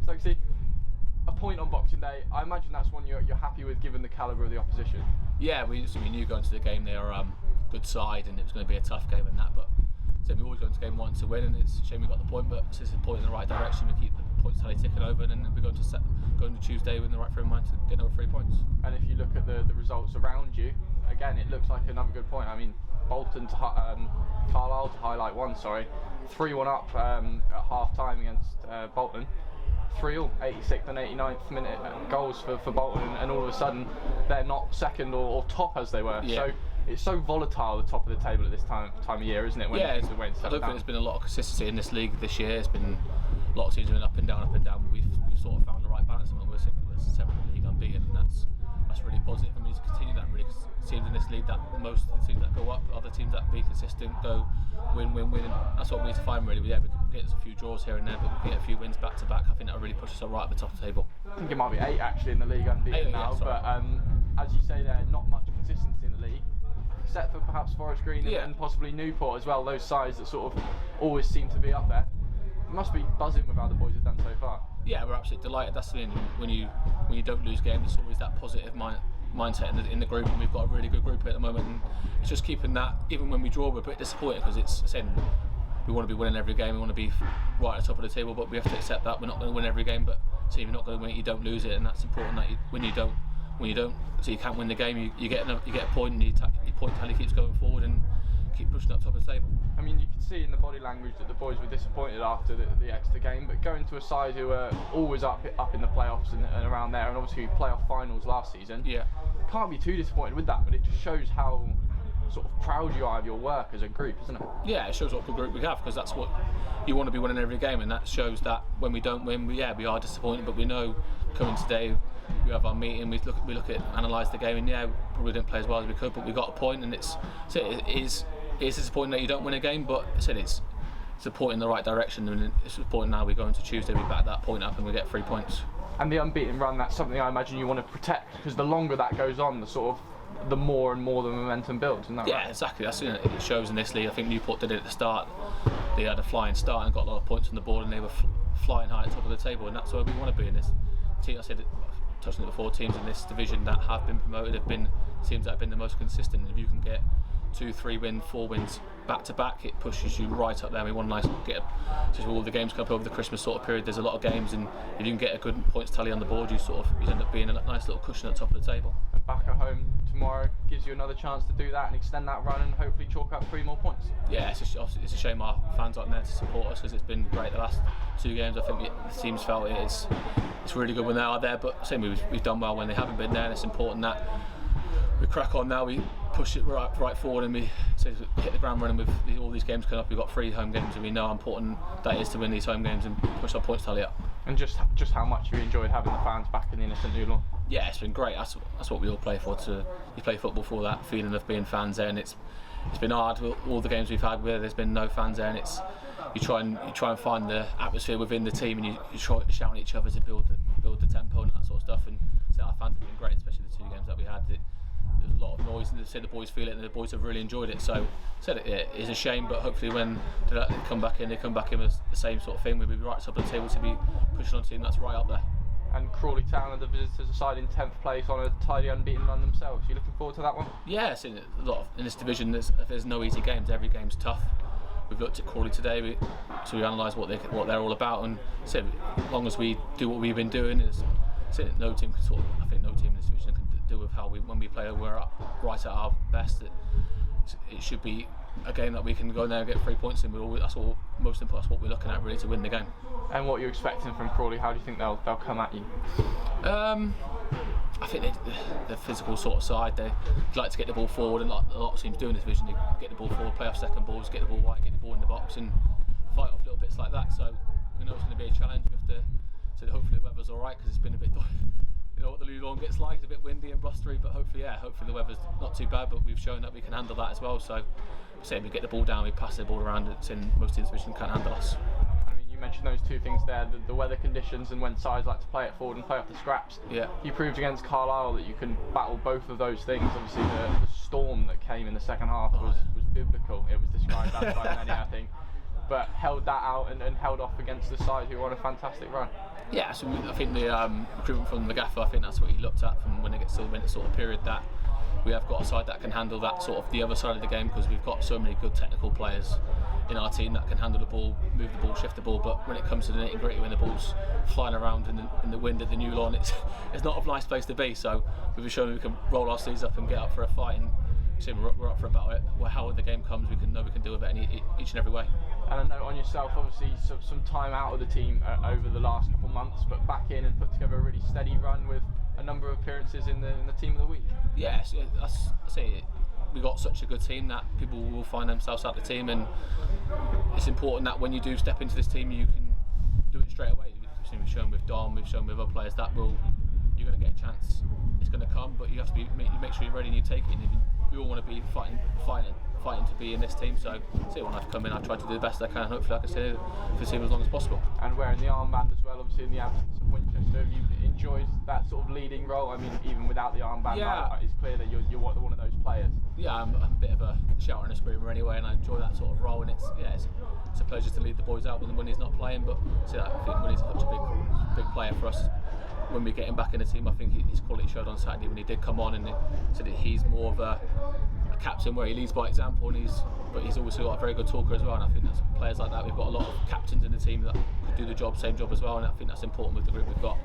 Stokesy, a point on Boxing Day, I imagine that's one you're happy with given the calibre of the opposition. Yeah, we knew going to the game they are a good side and it was going to be a tough game and that, but so we always go into the game wanting to win, and it's a shame we got the point, but it's a point in the right direction. We keep the points tally ticking over, and then we're going to Tuesday with the right frame of mind to get another 3 points. And if you look at the results around you, again, it looks like another good point. I mean, Bolton to Carlisle to highlight one, 3-1 up at half time against Bolton. 3-all, 86th and 89th minute goals for Bolton, and all of a sudden they're not second or top as they were. Yeah. So it's so volatile, the top of the table at this time of year, isn't it? When yeah, I don't think there's been a lot of consistency in this league this year. It's been a lot of teams have been up and down, but we've sort of found the right balance, and we're 7th league unbeaten, and that's really positive. I mean, to continue that, really, because it seems in this league that most of the teams that go up are the teams that be consistent, go win, and that's what we need to find really. Yeah, we can get us a few draws here and there, but we can get a few wins back to back. I think that'll really push us right at the top of the table. I think it might be 8 actually in the league unbeaten now, but as you say there, not much consistency in the league, except for perhaps Forest Green and possibly Newport as well, those sides that sort of always seem to be up there. It must be buzzing with how the boys have done so far. Yeah, we're absolutely delighted. That's the thing, when you don't lose games, there's always that positive mindset in the group, and we've got a really good group at the moment, and it's just keeping that. Even when we draw, we're a bit disappointed because it's saying we want to be winning every game, we want to be right at the top of the table, but we have to accept that we're not going to win every game, but so you're not going to win it, you don't lose it, and that's important. That when you don't, so you can't win the game, you get a point, and your point tally keeps going forward and keep pushing up top of the table. I mean, you can see in the body language that the boys were disappointed after the Exeter game, but going to a side who are always up in the playoffs and around there, and obviously playoff finals last season, can't be too disappointed with that, but it just shows how sort of proud you are of your work as a group, isn't it? Yeah, it shows what good group we have, because that's what you want to be winning every game, and that shows that when we don't win, we are disappointed, but we know coming today we have our meeting, we look at analyse the game, and probably didn't play as well as we could, but we got a point, and it is disappointing that you don't win a game, but I said it's a point in the right direction, and it's a point now we go into Tuesday, we back that point up and we get 3 points. And the unbeaten run, that's something I imagine you want to protect, because the longer that goes on, the more and more the momentum builds, isn't that right? Yeah, exactly. That's it shows in this league. I think Newport did it at the start. They had a flying start and got a lot of points on the board, and they were flying high at the top of the table, and that's where we want to be in this team. I said, touching it before, teams in this division that have been promoted have been teams that have been the most consistent. And if you can get 2, 3 wins, 4 wins back to back, it pushes you right up there. We want to just all the games come up over the Christmas sort of period. There's a lot of games, and if you can get a good points tally on the board, you end up being a nice little cushion at the top of the table. And back at home tomorrow gives you another chance to do that and extend that run and hopefully chalk up 3 more points. Yeah, it's a shame our fans aren't there to support us, because it's been great the last 2 games. I think the team's felt it's really good when they are there, but same we've done well when they haven't been there, and it's important that we crack on now, we push it right forward, and we hit the ground running with all these games coming up. We've got 3 home games, and we know how important that is to win these home games and push our points tally up. And just how much you enjoyed having the fans back in the innocent new lawn. Yeah, it's been great. That's what we all play for. You play football for that feeling of being fans there, and it's been hard. All the games we've had where there's been no fans there, and you try and find the atmosphere within the team, and you try to shout at each other to build the tempo and that sort of stuff. And so our fans have been great, especially the 2 games that we had. There's a lot of noise, and the boys feel it, and the boys have really enjoyed it. So it is a shame, but hopefully when they come back in with the same sort of thing. We'll be right up on the table to be pushing on a team that's right up there. And Crawley Town and the visitors side in 10th place on a tidy unbeaten run themselves. You looking forward to that one? Yeah, in this division there's no easy games. Every game's tough. We've looked at Crawley today, so we analysed what they're all about, and so as long as we do what we've been doing, no team can I think no team in this division can do with how when we play, we're up right at our best. It should be a game that we can go in there and get 3 points in. That's what most important. That's what we're looking at really to win the game. And what you're expecting from Crawley? How do you think they'll come at you? I think the physical sort of side, they like to get the ball forward, and like a lot of teams do in this division, they get the ball forward, play off second balls, get the ball wide, get the ball in the box, and fight off little bits like that. So we know it's going to be a challenge. We have to. So hopefully the weather's all right, because it's been a bit. You know what the Lou lawn gets like, it's a bit windy and blustery, but hopefully the weather's not too bad, but we've shown that we can handle that as well. So say we get the ball down, we pass the ball around, it's in most teams' division can't handle us. I mean, you mentioned those 2 things there, the weather conditions and when sides like to play it forward and play off the scraps. Yeah. You proved against Carlisle that you can battle both of those things. Obviously the storm that came in the second half was biblical. It was described as by many, I think. but held that out and held off against the side who were on a fantastic run. Yeah, so I think the recruitment from the gaffer, I think that's what he looked at from when it gets to the winter sort of period, that we have got a side that can handle that sort of the other side of the game, because we've got so many good technical players in our team that can handle the ball, move the ball, shift the ball. But when it comes to the nitty gritty, when the ball's flying around in the wind at the new lawn, it's not a nice place to be. So we've been showing we can roll our sleeves up and get up for a fight, and we're up for about it. How the game comes, we can deal with it each and every way. And I know on yourself, obviously, some time out of the team over the last couple of months, but back in and put together a really steady run with a number of appearances in the team of the week. Yes, I say we got such a good team that people will find themselves at the team, and it's important that when you do step into this team, you can do it straight away. We've shown with Dom, we've shown with other players that you're going to get a chance. It's going to come, but you have to make sure you're ready and you take it. And we all want to be fighting to be in this team. So when I've come in, I've tried to do the best I can. Hopefully, I can stay for the team as long as possible. And wearing the armband as well, obviously in the absence of Winchester, have you enjoyed that sort of leading role? I mean, even without the armband, yeah. It's clear that you're one of those players. Yeah, I'm a bit of a shouter and a screamer anyway, and I enjoy that sort of role. And it's a pleasure to lead the boys out when he's not playing. But I think when he's such a big player for us, when we get him back in the team, I think his quality showed on Saturday when he did come on, and said that he's more of a captain where he leads by example, but he's also got a very good talker as well. And I think that's players like that. We've got a lot of captains in the team that could do the same job as well, and I think that's important with the group we've got.